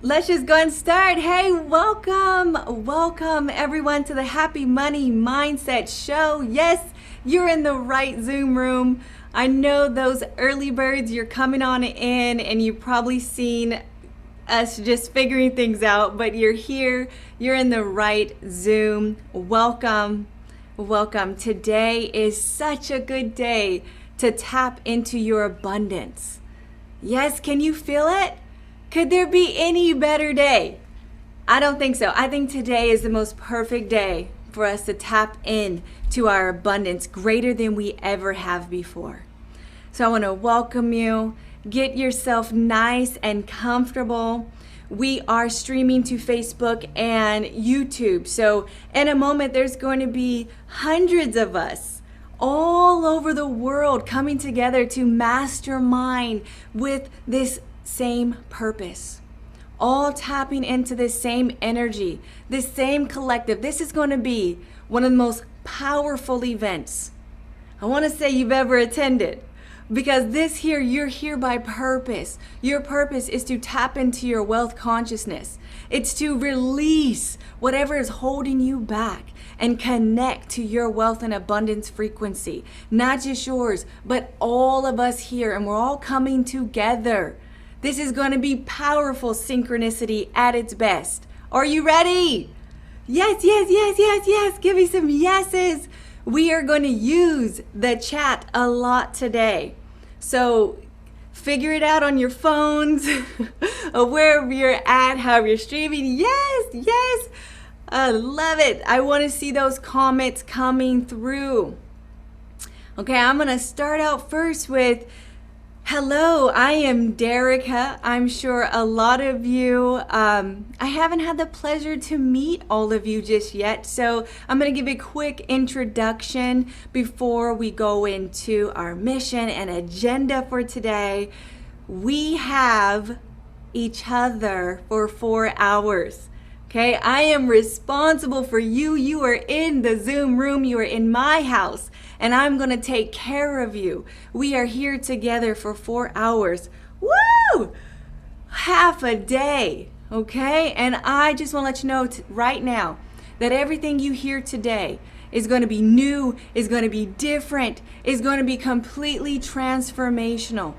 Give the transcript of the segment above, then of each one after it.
Let's just go and start. Hey, welcome everyone to the Happy Money Mindset Show. Yes, you're in the right Zoom room. I know those early birds, you're coming on in and you've probably seen us just figuring things out, but you're here, you're in the right Zoom. Welcome. Today is such a good day to tap into your abundance. Yes, can you feel it? Could there be any better day? I don't think so. I think today is the most perfect day for us to tap in to our abundance greater than we ever have before. So I want to welcome you. Get yourself nice and comfortable. We are streaming to Facebook and YouTube. So in a moment, there's going to be hundreds of us all over the world coming together to mastermind with this same purpose, all tapping into this same energy, this same collective. This is going to be one of the most powerful events I want to say you've ever attended, because you're here by purpose. Your purpose is to tap into your wealth consciousness. It's to release whatever is holding you back and connect to your wealth and abundance frequency. Not just yours, but all of us here, and we're all coming together. This is going to be powerful synchronicity at its best. Are you ready? Yes. Give me some yeses. We are going to use the chat a lot today. So figure it out on your phones, or wherever you're at, however you're streaming. Yes. I love it. I want to see those comments coming through. Okay, I'm going to start out first with hello, I am Derika. I'm sure a lot of you, I haven't had the pleasure to meet all of you just yet, so I'm going to give a quick introduction before we go into our mission and agenda for today. We have each other for 4 hours. Okay, I am responsible for you. You are in the Zoom room. You are in my house, and I'm going to take care of you. We are here together for 4 hours. Woo! Half a day, okay? And I just want to let you know right now that everything you hear today is going to be new, is going to be different, is going to be completely transformational.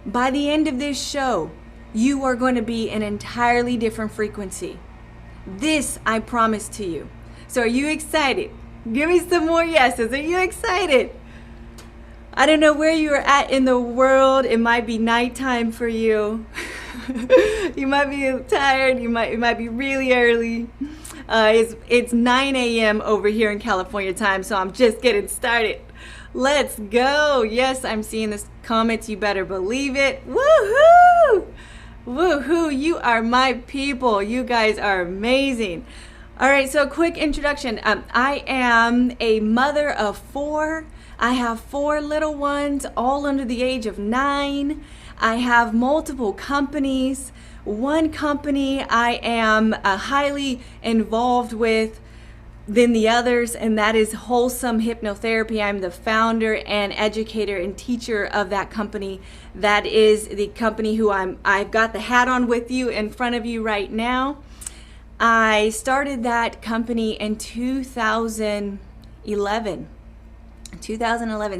By the end of this show, you are going to be an entirely different frequency. This I promise to you. So are you excited? Give me some more yeses. Are you excited? I don't know where you are at in the world. It might be nighttime for you. You might be tired. It might be really early. It's 9 a.m. over here in California time, so I'm just getting started. Let's go. Yes, I'm seeing the comments. You better believe it. Woohoo! Woohoo, you are my people. You guys are amazing. All right, so quick introduction. I am a mother of 4. I have 4 little ones, all under the age of 9. I have multiple companies. One company I am highly involved with than the others, and that is Wholesome Hypnotherapy. I'm the founder and educator and teacher of that company. That is the company who I've got the hat on with you in front of you right now. I started that company in 2011,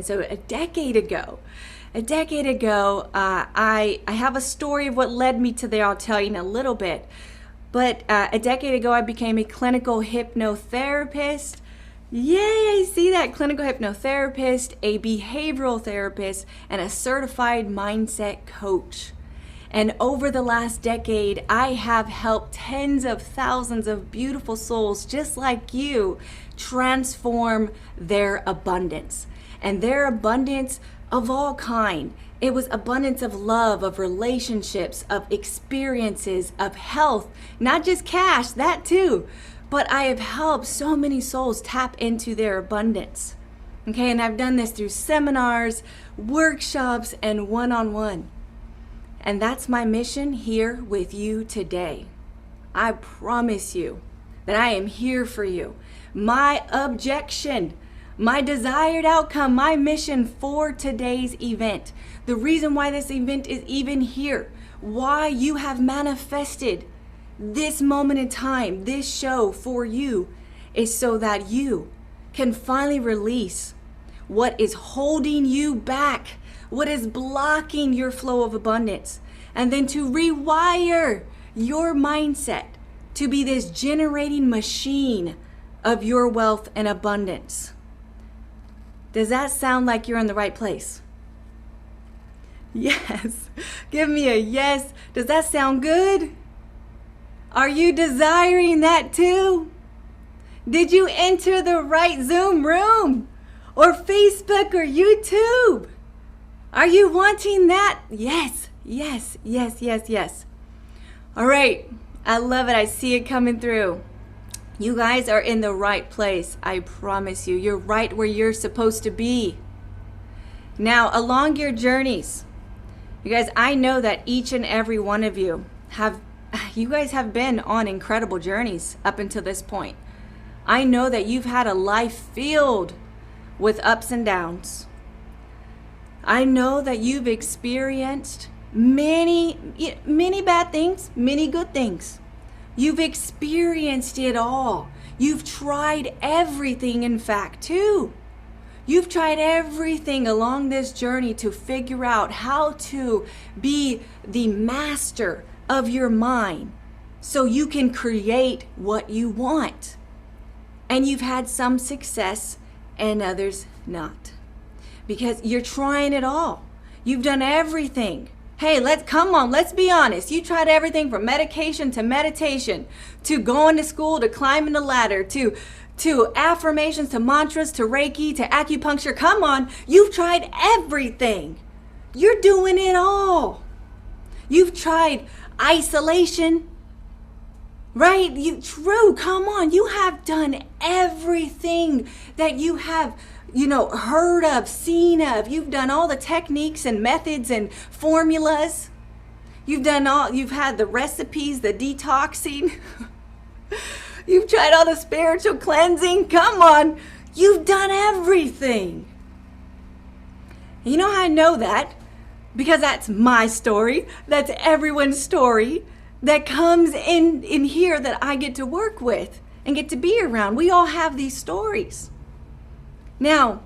so a decade ago. I have a story of what led me to there. I'll tell you in a little bit. But a decade ago, I became a clinical hypnotherapist. Yay, I see that. Clinical hypnotherapist, a behavioral therapist, and a certified mindset coach. And over the last decade, I have helped tens of thousands of beautiful souls just like you transform their abundance. And their abundance of all kind. It was abundance of love, of relationships, of experiences, of health, not just cash, that too. But I have helped so many souls tap into their abundance. Okay, and I've done this through seminars, workshops, and one-on-one. And that's my mission here with you today. I promise you that I am here for you. My objection, my desired outcome, my mission for today's event, the reason why this event is even here, why you have manifested This moment in time, this show for you is so that you can finally release what is holding you back, what is blocking your flow of abundance, and then to rewire your mindset to be this generating machine of your wealth and abundance. Does that sound like you're in the right place? Yes. Give me a yes. Does that sound good? Are you desiring that too? Did you enter the right Zoom room or Facebook or YouTube? Are you wanting that? Yes, yes, yes, yes, yes. All right. I love it. I see it coming through. You guys are in the right place. I promise you. You're right where you're supposed to be. Now, along your journeys, you guys, I know that each and every one of you guys have been on incredible journeys up until this point. I know that you've had a life filled with ups and downs. I know that you've experienced many bad things, many good things. You've experienced it all. You've tried everything, in fact, too. You've tried everything along this journey to figure out how to be the master of your mind so you can create what you want. And you've had some success and others not. Because you're trying it all. You've done everything. Hey, let's be honest. You tried everything from medication to meditation, to going to school, to climbing the ladder, to affirmations, to mantras, to Reiki, to acupuncture. Come on, you've tried everything. You're doing it all. You've tried isolation, right? Come on, you have done everything that you have heard of, seen of. You've done all the techniques and methods and formulas. You've had the recipes, the detoxing. You've tried all the spiritual cleansing. Come on, you've done everything. You know how I know that? Because that's my story. That's everyone's story that comes in here that I get to work with and get to be around. We all have these stories. Now,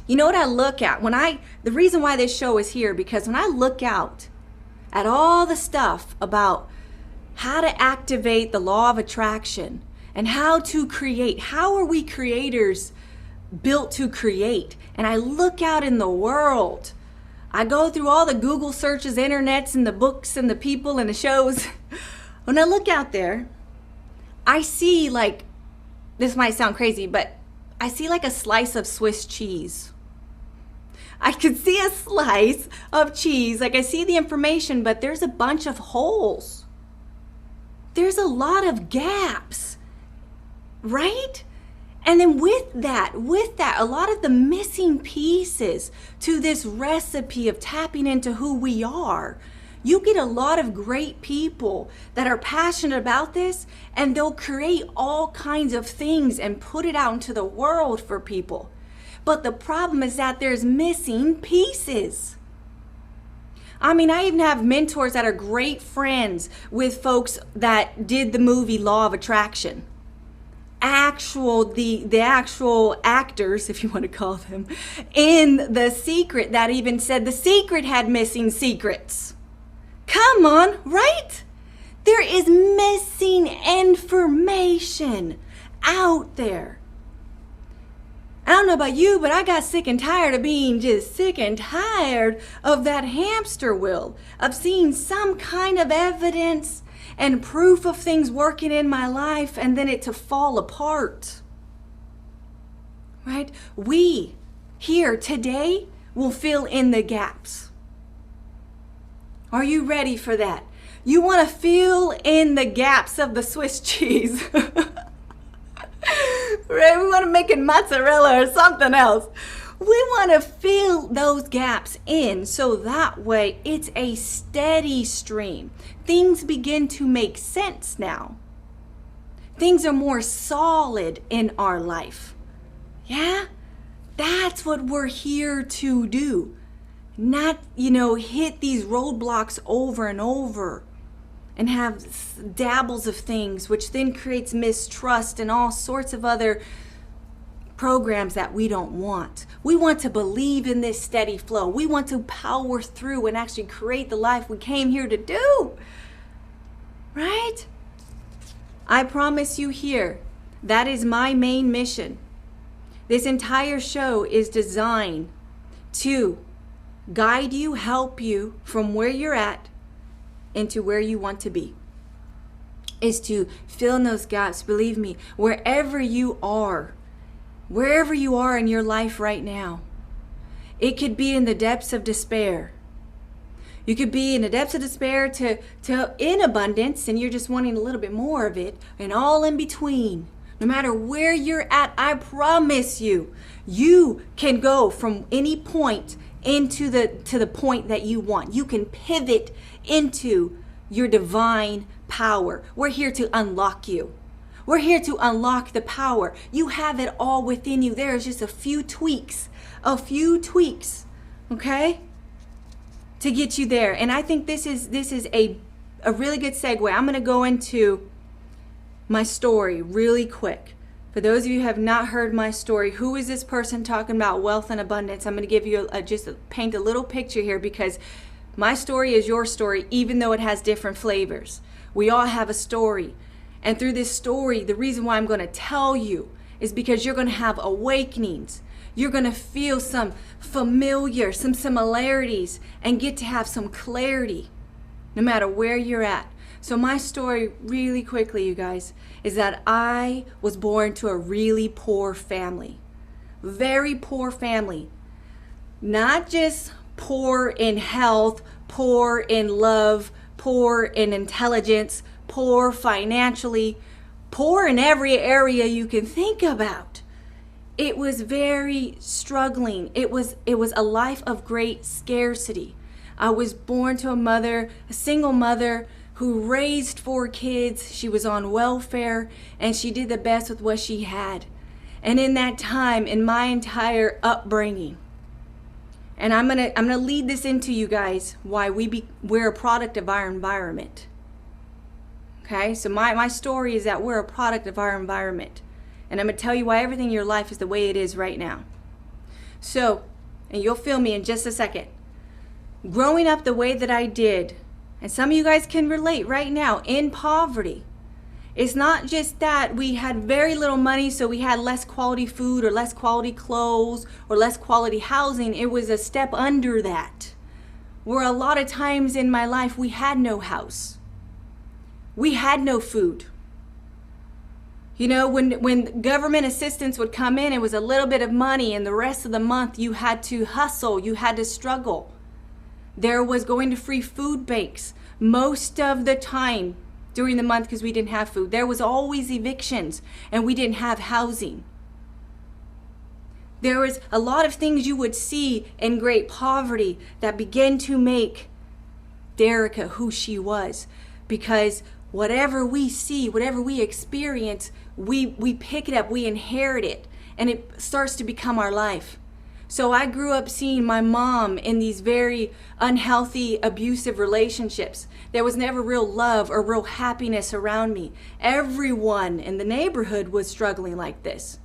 you know what I look at the reason why this show is here, because when I look out at all the stuff about how to activate the law of attraction and how to create, how are we creators built to create? And I look out in the world, I go through all the Google searches, internets, and the books and the people and the shows. When I look out there, I see, like, this might sound crazy, but I see like a slice of Swiss cheese. I could see a slice of cheese. Like, I see the information, but there's a bunch of holes. There's a lot of gaps, right? And then with that, a lot of the missing pieces to this recipe of tapping into who we are. You get a lot of great people that are passionate about this, and they'll create all kinds of things and put it out into the world for people. But the problem is that there's missing pieces. I mean, I even have mentors that are great friends with folks that did the movie Law of Attraction. The actual actors, if you want to call them, in The Secret, that even said The Secret had missing secrets. Come on, right? There is missing information out there. I don't know about you, but I got sick and tired of being just sick and tired of that hamster wheel, of seeing some kind of evidence and proof of things working in my life and then it to fall apart. Right? We here today will fill in the gaps. Are you ready for that? You want to fill in the gaps of the Swiss cheese. Right? We want to make it mozzarella or something else. We want to fill those gaps in so that way it's a steady stream. Things begin to make sense now. Things are more solid in our life. Yeah? That's what we're here to do. Not, hit these roadblocks over and over and have dabbles of things, which then creates mistrust and all sorts of other programs that we don't want. We want to believe in this steady flow. We want to power through and actually create the life we came here to do. Right? I promise you here, that is my main mission. This entire show is designed to guide you, help you from where you're at into where you want to be. Is to fill in those gaps. Believe me, wherever you are in your life right now, it could be in the depths of despair. You could be in the depths of despair to in abundance, and you're just wanting a little bit more of it, and all in between. No matter where you're at, I promise you, you can go from any point into to the point that you want. You can pivot into your divine power. We're here to unlock you. We're here to unlock the power. You have it all within you. There is just a few tweaks, okay, to get you there. And I think this is a really good segue. I'm going to go into my story really quick. For those of you who have not heard my story, who is this person talking about wealth and abundance? I'm going to give you paint a little picture here, because my story is your story, even though it has different flavors. We all have a story. And through this story, the reason why I'm going to tell you is because you're going to have awakenings. You're going to feel some similarities, and get to have some clarity no matter where you're at. So my story, really quickly, you guys, is that I was born to a really poor family. Very poor family. Not just poor in health, poor in love, poor in intelligence, poor financially, poor in every area you can think about. It was very struggling. It was a life of great scarcity. I was born to a single mother who raised 4 kids. She was on welfare, and she did the best with what she had. And in that time, in my entire upbringing, and I'm gonna lead this into you guys, why we're a product of our environment. Okay, so my story is that we're a product of our environment. And I'm going to tell you why everything in your life is the way it is right now. So, and you'll feel me in just a second. Growing up the way that I did, and some of you guys can relate right now, in poverty. It's not just that we had very little money, so we had less quality food or less quality clothes or less quality housing. It was a step under that, where a lot of times in my life we had no house. We had no food. You know, when government assistance would come in, it was a little bit of money, and the rest of the month you had to hustle, you had to struggle. There was going to free food banks most of the time during the month because we didn't have food. There was always evictions, and we didn't have housing. There was a lot of things you would see in great poverty that began to make Derika who she was, because whatever we see, whatever we experience, we pick it up, we inherit it, and it starts to become our life. So I grew up seeing my mom in these very unhealthy, abusive relationships. There was never real love or real happiness around me. Everyone in the neighborhood was struggling like this.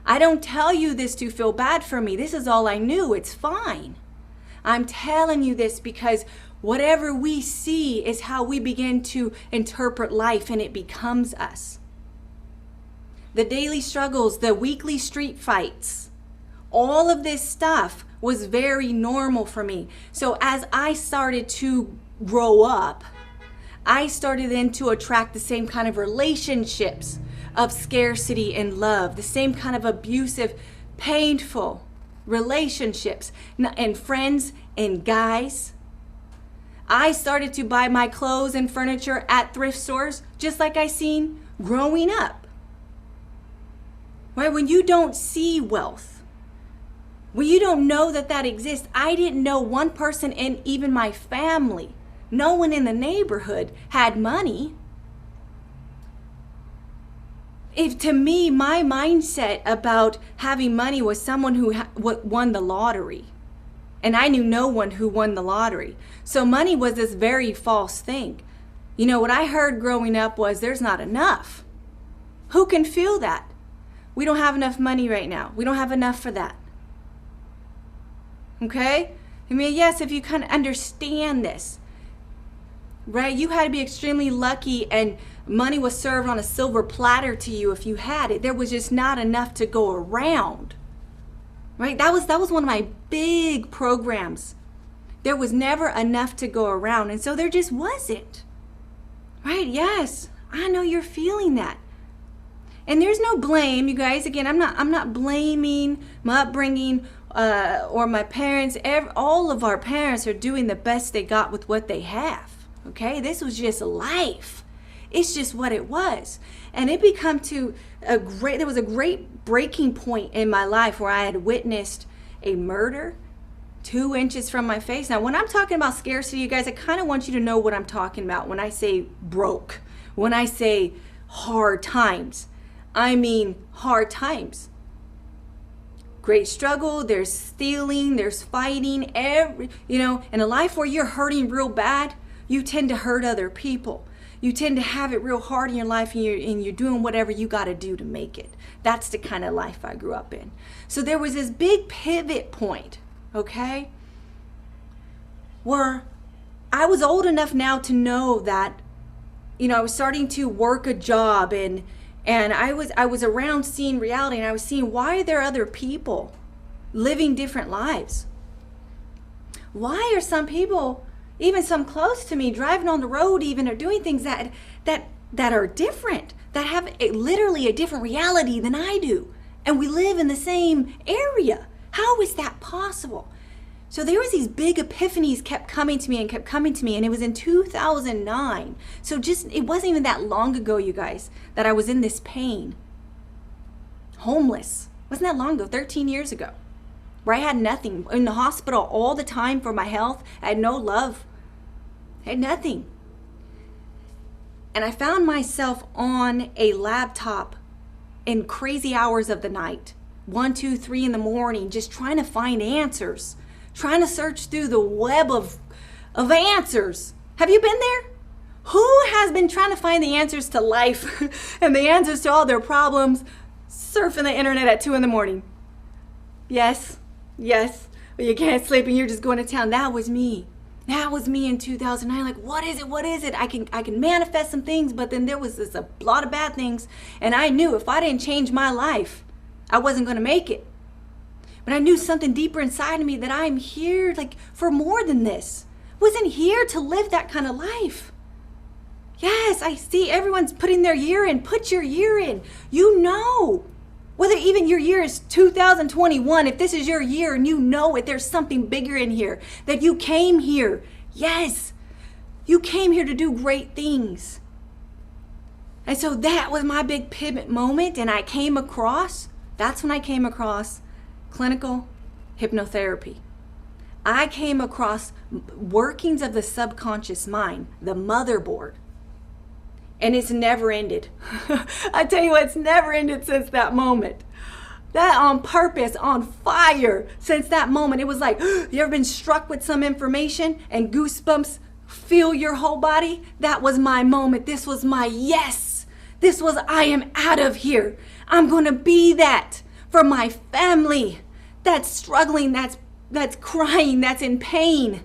I don't tell you this to feel bad for me. This is all I knew. It's fine. I'm telling you this because whatever we see is how we begin to interpret life, and it becomes us. The daily struggles, the weekly street fights, all of this stuff was very normal for me. So as I started to grow up, I started then to attract the same kind of relationships of scarcity and love, the same kind of abusive, painful relationships and friends and guys. I started to buy my clothes and furniture at thrift stores, just like I seen growing up. Right? When you don't see wealth, when you don't know that exists, I didn't know one person in even my family, no one in the neighborhood had money. If to me, my mindset about having money was someone who won the lottery. And I knew no one who won the lottery. So money was this very false thing. You know, what I heard growing up was there's not enough. Who can feel that? We don't have enough money right now. We don't have enough for that. Okay? I mean, yes, if you kind of understand this, right? You had to be extremely lucky and money was served on a silver platter to you if you had it. There was just not enough to go around. Right? That was one of my big programs. There was never enough to go around, and so there just wasn't. Right? Yes. I know you're feeling that. And there's no blame, you guys. Again, I'm not blaming my upbringing or my parents. All of our parents are doing the best they got with what they have. Okay? This was just life. It's just what it was. And it became there was a great breaking point in my life where I had witnessed a murder 2 inches from my face. Now, when I'm talking about scarcity, you guys, I kind of want you to know what I'm talking about when I say broke, when I say hard times. I mean hard times. Great struggle, there's stealing, there's fighting, in a life where you're hurting real bad, you tend to hurt other people. You tend to have it real hard in your life, and you're doing whatever you got to do to make it. That's the kind of life I grew up in. So there was this big pivot point, okay, where I was old enough now to know that, I was starting to work a job, and I was around seeing reality, and I was seeing, why are there other people living different lives? Why are some people, even some close to me, driving on the road even, or doing things that are different, that have literally a different reality than I do, and we live in the same area? How is that possible? So there was these big epiphanies kept coming to me, and it was in 2009. So it wasn't even that long ago, you guys, that I was in this pain. Homeless. Wasn't that long ago, 13 years ago, where I had nothing, in the hospital all the time for my health. I had no love. I had nothing. And I found myself on a laptop in crazy hours of the night, 1, 2, 3 in the morning, just trying to find answers, trying to search through the web of answers. Have you been there? Who has been trying to find the answers to life and the answers to all their problems, surfing the internet at 2 in the morning? Yes. But you can't sleep and you're just going to town. That was me. That was me in 2009. Like, what is it? I can manifest some things, but then there was a lot of bad things. And I knew if I didn't change my life, I wasn't going to make it. But I knew something deeper inside of me, that I'm here for more than this. I wasn't here to live that kind of life. Yes, I see everyone's putting their year in. Put your year in. Whether even your year is 2021, if this is your year and you know it, there's something bigger in here, that you came here. Yes, you came here to do great things. And so that was my big pivot moment, and that's when I came across clinical hypnotherapy. I came across workings of the subconscious mind, the motherboard. And it's never ended. I tell you what, it's never ended since that moment. That on purpose, on fire, since that moment. It was like, you ever been struck with some information and goosebumps fill your whole body? That was my moment. This was my yes. This was, I am out of here. I'm going to be that for my family that's struggling, that's crying, that's in pain.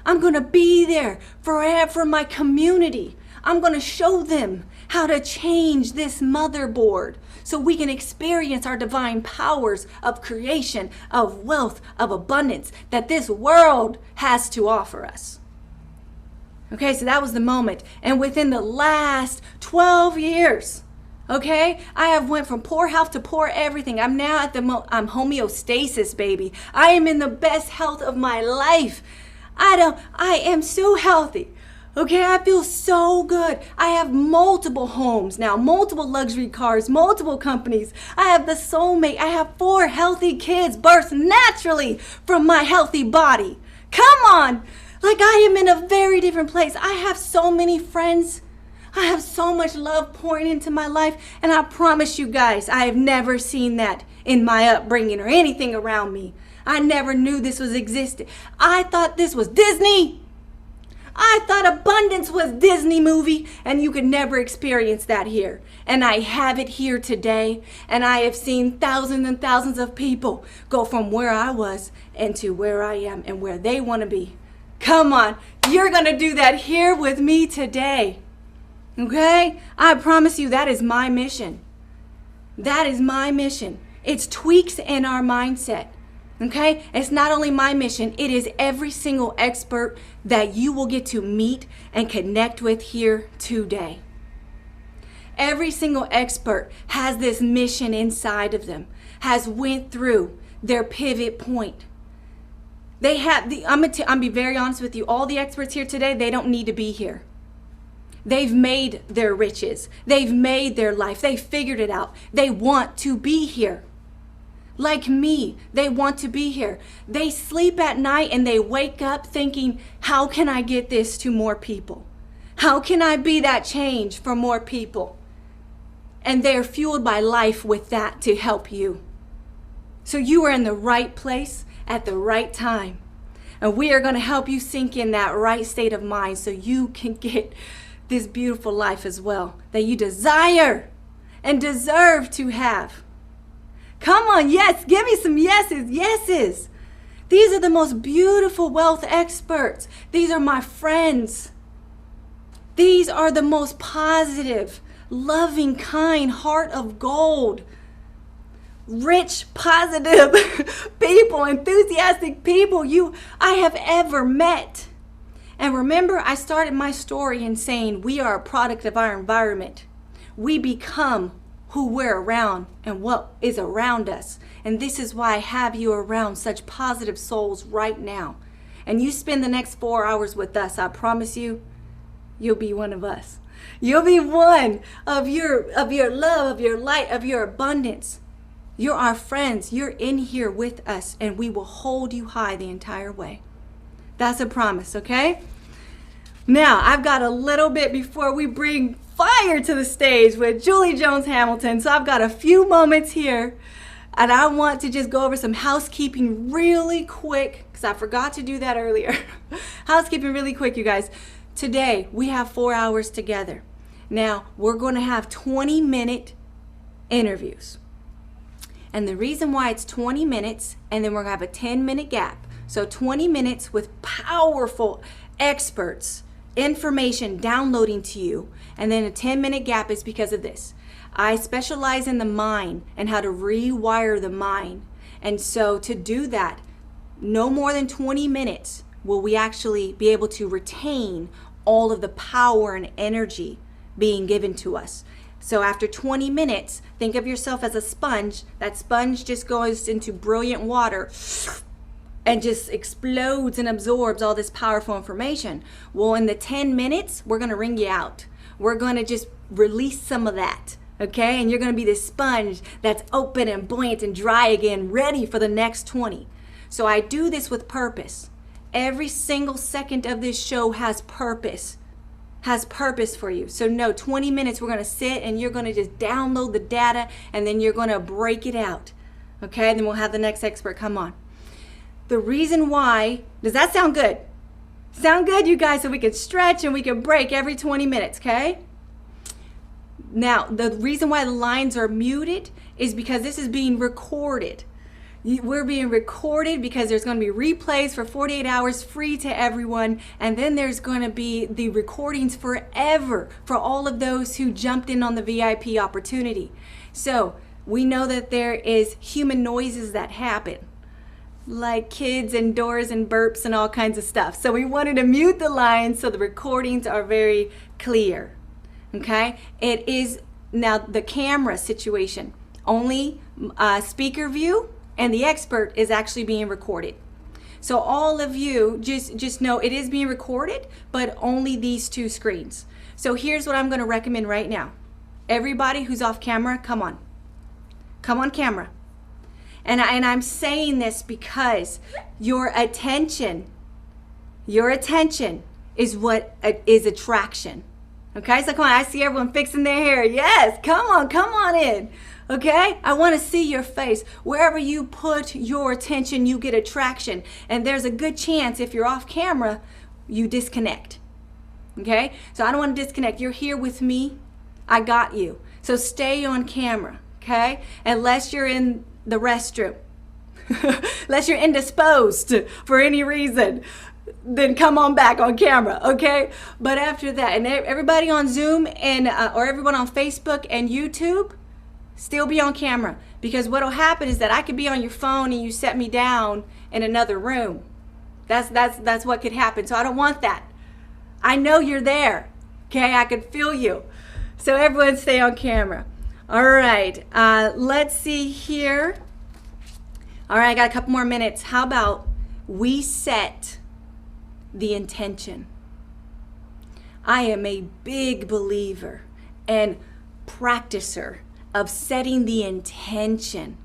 I'm going to be there for my community. I'm going to show them how to change this motherboard so we can experience our divine powers of creation, of wealth, of abundance that this world has to offer us. Okay, so that was the moment. And within the last 12 years, okay, I have went from poor health to poor everything. I'm now at I'm homeostasis, baby. I am in the best health of my life. I am so healthy. Okay, I feel so good. I have multiple homes now, multiple luxury cars, multiple companies. I have the soulmate. I have 4 healthy kids birthed naturally from my healthy body. Come on. I am in a very different place. I have so many friends. I have so much love pouring into my life. And I promise you guys, I have never seen that in my upbringing or anything around me. I never knew this was existed. I thought this was Disney. I thought abundance was Disney movie and you could never experience that here. And I have it here today. And I have seen thousands and thousands of people go from where I was into where I am and where they want to be. Come on, you're going to do that here with me today. Okay? I promise you that is my mission. That is my mission. It's tweaks in our mindset. Okay? It's not only my mission, it is every single expert that you will get to meet and connect with here today. Every single expert has this mission inside of them, has went through their pivot point. They have I'm be very honest with you, all the experts here today, they don't need to be here. They've made their riches. They've made their life. They figured it out. They want to be here. Like me, they want to be here. They sleep at night and they wake up thinking, how can I get this to more people? How can I be that change for more people? And they're fueled by life with that to help you. So you are in the right place at the right time. And we are going to help you sink in that right state of mind so you can get this beautiful life as well that you desire and deserve to have. Come on, yes, give me some yeses, yeses. These are the most beautiful wealth experts. These are my friends. These are the most positive, loving, kind, heart of gold, rich, positive people, enthusiastic people I have ever met. And remember, I started my story in saying we are a product of our environment. We become who we're around and what is around us. And this is why I have you around such positive souls right now. And you spend the next 4 hours with us, I promise you, you'll be one of us. You'll be one of your love, of your light, of your abundance. You're our friends. You're in here with us, and we will hold you high the entire way. That's a promise, okay? Now, I've got a little bit before we bring fire to the stage with Julie Jones Hamilton. So I've got a few moments here, and I want to just go over some housekeeping really quick, because I forgot to do that earlier. Housekeeping really quick, you guys. Today, we have 4 hours together. Now, we're going to have 20-minute interviews. And the reason why it's 20 minutes, and then we're going to have a 10-minute gap. So 20 minutes with powerful experts, information downloading to you, and then a 10-minute gap is because of this. I specialize in the mind and how to rewire the mind. And so to do that, no more than 20 minutes will we actually be able to retain all of the power and energy being given to us. So after 20 minutes, think of yourself as a sponge. That sponge just goes into brilliant water and just explodes and absorbs all this powerful information. Well, in the 10 minutes, we're going to wring you out. We're going to just release some of that, okay? And you're going to be this sponge that's open and buoyant and dry again, ready for the next 20. So I do this with purpose. Every single second of this show has purpose for you. So no, 20 minutes we're going to sit and you're going to just download the data and then you're going to break it out, okay? And then we'll have the next expert come on. The reason why, does that sound good? Sound good, you guys, so we can stretch and we can break every 20 minutes, okay? Now, the reason why the lines are muted is because this is being recorded. We're being recorded because there's going to be replays for 48 hours free to everyone. And then there's going to be the recordings forever for all of those who jumped in on the VIP opportunity. So we know that there is human noises that happen, like kids and doors and burps and all kinds of stuff. So we wanted to mute the lines so the recordings are very clear. Okay? It is now the camera situation. Only speaker view and the expert is actually being recorded. So all of you just know it is being recorded, but only these two screens. So here's what I'm going to recommend right now. Everybody who's off camera, come on. Come on camera. And I'm saying this because your attention is what is attraction. Okay, so come on, I see everyone fixing their hair. Yes, come on in. Okay, I want to see your face. Wherever you put your attention, you get attraction. And there's a good chance if you're off camera, you disconnect. Okay? So I don't want to disconnect. You're here with me. I got you. So stay on camera, okay? Unless you're in the restroom. Unless you're indisposed for any reason, then come on back on camera, okay? But after that, and everybody on Zoom and or everyone on Facebook and YouTube, still be on camera, because what'll happen is that I could be on your phone and you set me down in another room. That's what could happen. So I don't want that. I know you're there, okay? I could feel you. So everyone stay on camera. All right, let's see here. All right, I got a couple more minutes. How about we set the intention? I am a big believer and practicer of setting the intention.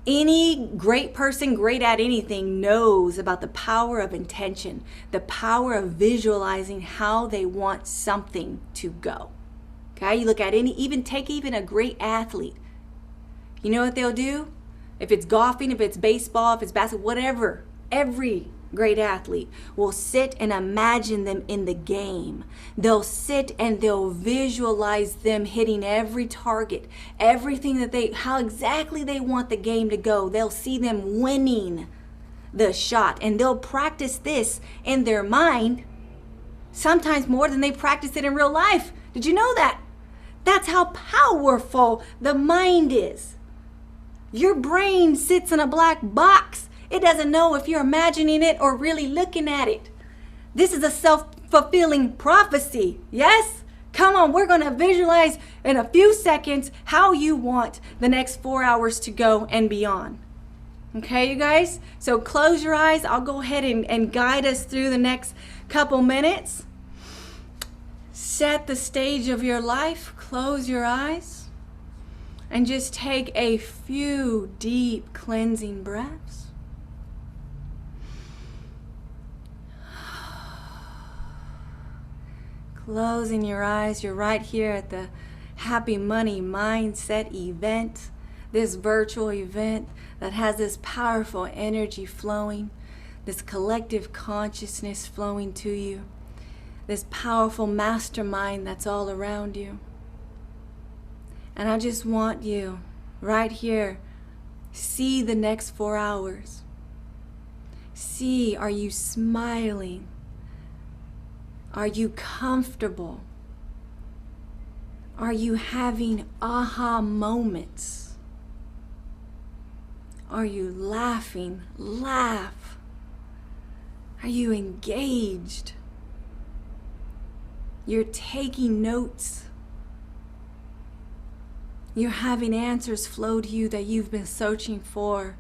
Any great person, great at anything, knows about the power of intention, the power of visualizing how they want something to go. Okay, you look at take even a great athlete. You know what they'll do? If it's golfing, if it's baseball, if it's basketball, whatever, every great athlete will sit and imagine them in the game. They'll sit and they'll visualize them hitting every target, everything how exactly they want the game to go. They'll see them winning the shot, and they'll practice this in their mind sometimes more than they practice it in real life. Did you know that? That's how powerful the mind is. Your brain sits in a black box. It doesn't know if you're imagining it or really looking at it. This is a self-fulfilling prophecy. Yes? Come on, we're going to visualize in a few seconds how you want the next 4 hours to go and beyond. Okay, you guys? So close your eyes. I'll go ahead and guide us through the next couple minutes. Set the stage of your life. Close your eyes. And just take a few deep cleansing breaths. Closing your eyes, you're right here at the Happy Money Mindset event, this virtual event that has this powerful energy flowing, this collective consciousness flowing to you, this powerful mastermind that's all around you. And I just want you right here, see the next 4 hours. See, are you smiling? Are you comfortable? Are you having aha moments? Are you laughing? Laugh. Are you engaged? You're taking notes. You're having answers flow to you that you've been searching for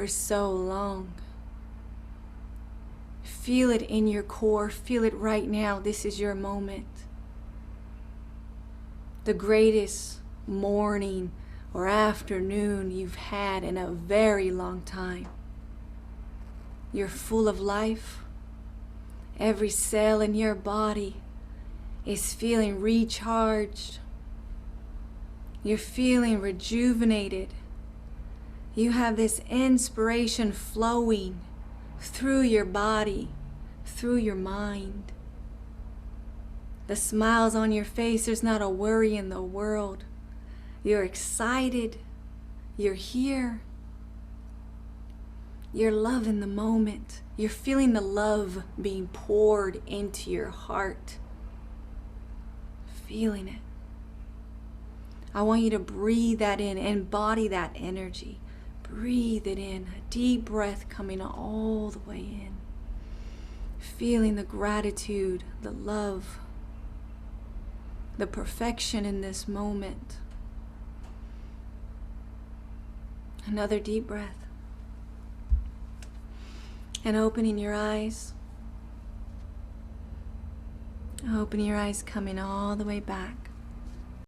so long. Feel it in your core. Feel it right now. This is your moment. The greatest morning or afternoon you've had in a very long time. You're full of life. Every cell in your body is feeling recharged. You're feeling rejuvenated. You have this inspiration flowing through your body, through your mind. The smiles on your face, there's not a worry in the world. You're excited. You're here. You're loving the moment. You're feeling the love being poured into your heart. Feeling it. I want you to breathe that in, embody that energy. Breathe it in, a deep breath coming all the way in. Feeling the gratitude, the love, the perfection in this moment. Another deep breath. And opening your eyes. Opening your eyes, coming all the way back.